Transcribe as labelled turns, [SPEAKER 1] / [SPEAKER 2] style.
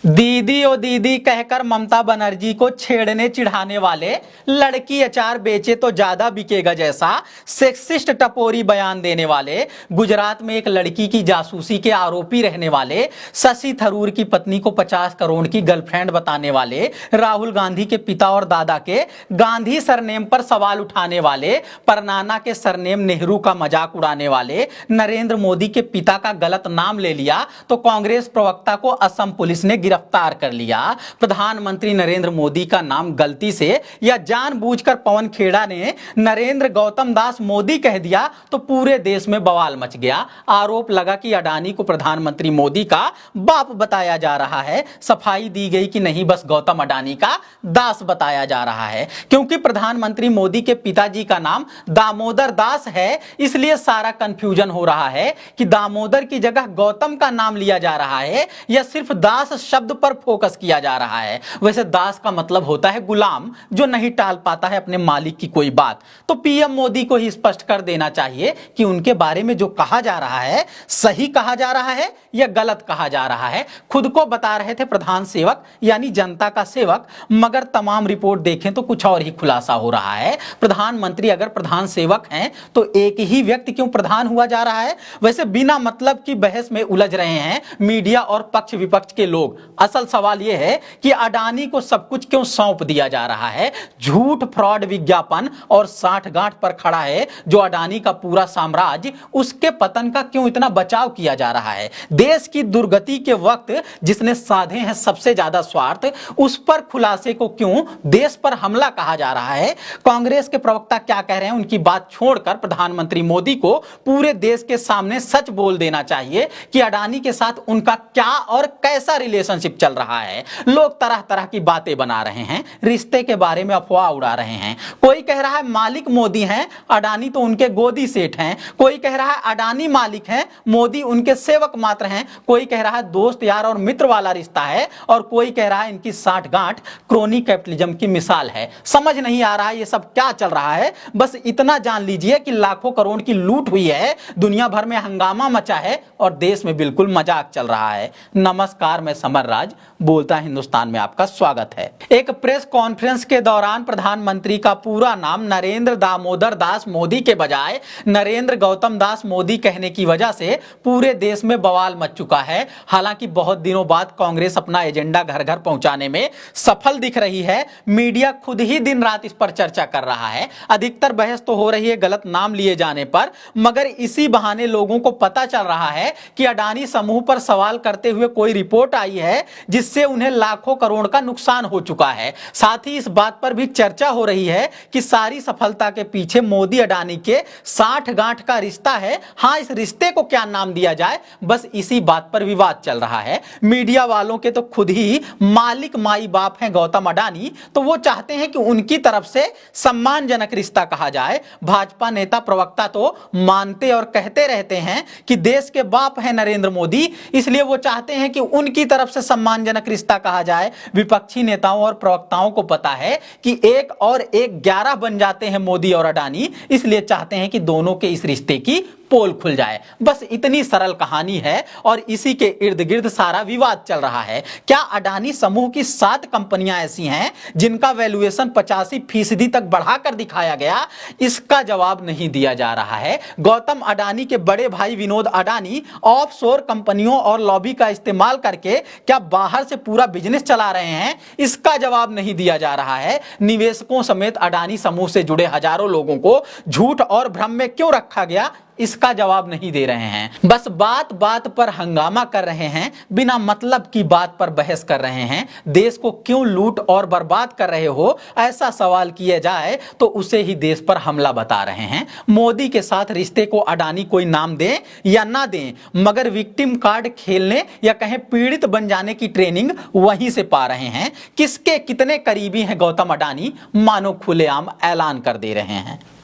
[SPEAKER 1] दीदी ओ दीदी कहकर ममता बनर्जी को छेड़ने चिढ़ाने वाले, लड़की अचार बेचे तो ज्यादा बिकेगा जैसा सेक्सिस्ट टपोरी बयान देने वाले, गुजरात में एक लड़की की जासूसी के आरोपी रहने वाले, शशि थरूर की पत्नी को 50 करोड़ की गर्लफ्रेंड बताने वाले, राहुल गांधी के पिता और दादा के गांधी सरनेम पर सवाल उठाने वाले, परनाना के सरनेम नेहरू का मजाक उड़ाने वाले, नरेंद्र मोदी के पिता का गलत नाम ले लिया तो कांग्रेस प्रवक्ता को असम पुलिस ने गिरफ्तार कर लिया। प्रधानमंत्री नरेंद्र मोदी का नाम गलती से या जानबूझकर पवन खेड़ा ने नरेंद्र गौतम दास मोदी कह दिया तो पूरे देश में बवाल मच गया। आरोप लगा कि अडानी को प्रधानमंत्री मोदी का बाप बताया जा रहा है। सफाई दी गई कि नहीं बस गौतम अडानी का दास बताया जा रहा है, क्योंकि प्रधानमंत्री मोदी के पिताजी का नाम दामोदर दास है, इसलिए सारा कंफ्यूजन हो रहा है कि दामोदर की जगह गौतम का नाम लिया जा रहा है या सिर्फ दास शब्द पर फोकस किया जा रहा है। वैसे दास का मतलब होता है गुलाम, जो नहीं टाल पाता है अपने मालिक की कोई बात। तो पीएम मोदी को ही स्पष्ट कर देना चाहिए कि उनके बारे में जो कहा जा रहा है सही कहा जा रहा है या गलत कहा जा रहा है। खुद को बता रहे थे प्रधान सेवक यानी जनता का सेवक, मगर तमाम रिपोर्ट देखें तो कुछ और ही खुलासा हो रहा है। प्रधानमंत्री अगर प्रधान सेवक हैं तो एक ही व्यक्ति क्यों प्रधान हुआ जा रहा है? वैसे बिना मतलब की बहस में उलझ रहे हैं मीडिया और पक्ष विपक्ष के लोग। असल सवाल यह है कि अडानी को सब कुछ क्यों सौंप दिया जा रहा है? झूठ, फ्रॉड विज्ञापन और साठगांठ पर खड़ा है जो अडानी का पूरा साम्राज्य, उसके पतन का क्यों इतना बचाव किया जा रहा है? देश की दुर्गति के वक्त जिसने साधे हैं सबसे ज्यादा स्वार्थ, उस पर खुलासे को क्यों देश पर हमला कहा जा रहा है? कांग्रेस के प्रवक्ता क्या कह रहे हैं उनकी बात छोड़कर प्रधानमंत्री मोदी को पूरे देश के सामने सच बोल देना चाहिए कि अडानी के साथ उनका क्या और कैसा रिलेशनशिप चल रहा है। लोग तरह तरह की बातें बना रहे हैं, रिश्ते के बारे में अफवाह उड़ा रहे हैं। कोई कह रहा है मालिक मोदी हैं, अडानी तो उनके गोदी सेठ हैं। कोई कह रहा है अडानी मालिक हैं, मोदी उनके सेवक मात्र हैं। कोई कह रहा है दोस्त यार और मित्र वाला रिश्ता है, और कोई कह रहा है इनकी साठगांठ क्रोनी कैपिटलिज्म की मिसाल है। समझ नहीं आ रहा है ये सब क्या चल रहा है। बस इतना जान लीजिए कि लाखों करोड़ की लूट हुई है, दुनिया भर में हंगामा मचा है और देश में बिल्कुल मजाक चल रहा है। नमस्कार, मैं समर राज बोलता हिंदुस्तान में आपका स्वागत है। एक प्रेस कॉन्फ्रेंस के दौरान प्रधानमंत्री का पूरा नाम नरेंद्र दामोदर दास मोदी के बजाय नरेंद्र गौतम दास मोदी कहने की वजह से पूरे देश में बवाल मच चुका है। हालांकि बहुत दिनों बाद कांग्रेस अपना एजेंडा घर घर पहुंचाने में सफल दिख रही है। मीडिया खुद ही दिन रात इस पर चर्चा कर रहा है। अधिकतर बहस तो हो रही है गलत नाम लिए जाने पर, मगर इसी बहाने लोगों को पता चल रहा है कि अडानी समूह पर सवाल करते हुए कोई रिपोर्ट आई है जिससे उन्हें लाखों करोड़ का नुकसान हो चुका है। साथ ही इस बात पर भी चर्चा हो रही है कि सारी सफलता के पीछे मोदी अडानी के साठगांठ का रिश्ता है। हां, इस रिश्ते को क्या नाम दिया जाए, बस इसी बात पर विवाद चल रहा है। मीडिया वालों के तो खुद ही मालिक माई बाप हैं गौतम अडानी, तो वो चाहते हैं कि उनकी तरफ से सम्मानजनक रिश्ता कहा जाए। भाजपा नेता प्रवक्ता तो मानते और कहते रहते हैं कि देश के बाप हैं नरेंद्र मोदी, इसलिए वो चाहते हैं कि उनकी तरफ से सम्मानजनक रिश्ता कहा जाए। विपक्षी नेताओं और प्रवक्ताओं को पता है कि 1 और 1 11 बन जाते हैं मोदी और अडानी, इसलिए चाहते हैं कि दोनों के इस रिश्ते की पोल खुल जाए। बस इतनी सरल कहानी है और इसी के इर्द गिर्द सारा विवाद चल रहा है। क्या अडानी समूह की 7 कंपनियां ऐसी हैं जिनका वैल्यूएशन 85% तक बढ़ाकर दिखाया गया? इसका जवाब नहीं दिया जा रहा है। गौतम अडानी के बड़े भाई विनोद अडानी ऑफशोर कंपनियों और लॉबी का इस्तेमाल करके क्या बाहर से पूरा बिजनेस चला रहे हैं? इसका जवाब नहीं दिया जा रहा है। निवेशकों समेत अडानी समूह से जुड़े हजारों लोगों को झूठ और भ्रम में क्यों रखा गया, इसका जवाब नहीं दे रहे हैं। बस बात बात पर हंगामा कर रहे हैं, बिना मतलब की बात पर बहस कर रहे हैं। देश को क्यों लूट और बर्बाद कर रहे हो, ऐसा सवाल किया जाए तो उसे ही देश पर हमला बता रहे हैं। मोदी के साथ रिश्ते को अडानी कोई नाम दे या ना दे, मगर विक्टिम कार्ड खेलने या कहें पीड़ित बन जाने की ट्रेनिंग वहीं से पा रहे हैं। किसके कितने करीबी हैं गौतम अडानी, मानो खुलेआम ऐलान कर दे रहे हैं।